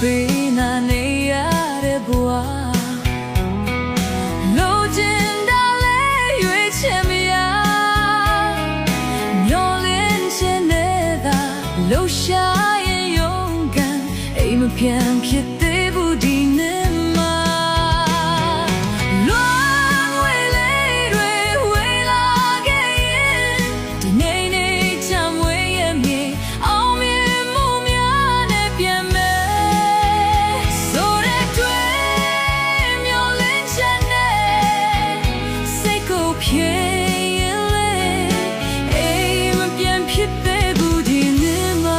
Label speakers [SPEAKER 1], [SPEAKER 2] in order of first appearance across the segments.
[SPEAKER 1] ပေးနာနေရတဲ့ဘဝလိုချင်တာလဲရွေးချယ်မရမျောလင်းချင်နေတာလှူရှာရင်勇敢အိမ်မပြန်ဖြစ်သေးဘူးဒီနေ့မှာလွန်ဝေးလေးတွေဝေးလာခဲ့ရင်ဒီနေ့နေ့ချမ်းဝေးရဲ့မြေအောင်မြင်မှုများနဲ့ပြန်မယ်ဆိုတဲ့တွေ့မျောလင်းချင်တဲ့စိတ်ကိုဖြေရင်လေအိမ်မပြန်ဖြစ်သေးဘူးဒီနေ့မှာ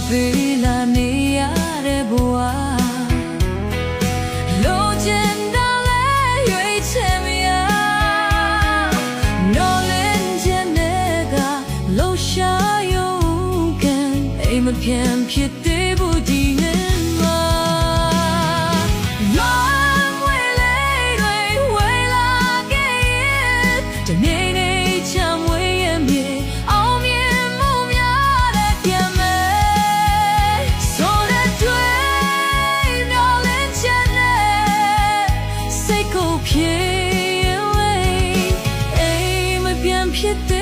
[SPEAKER 1] ပေးလာနေရတဲ့ဘဝလိုချင်တာလဲရွေးချယ်မရနော်လင်းချင်တဲ့ကလှူရှာရုံကန်အိမ်မပြန်ဖြစ်သေးဘူးဒီနေ့မှာလွန်ဝေးလေးတွေဝေးလာခဲ့ရင်ဒီနေ့နေ့ချမ်းဝေးရဲ့မြေအောင်မြင်မှုများနဲ့ပြန်မယ်ဖြေလေအိမ်မပြန်ဖြစ်သေး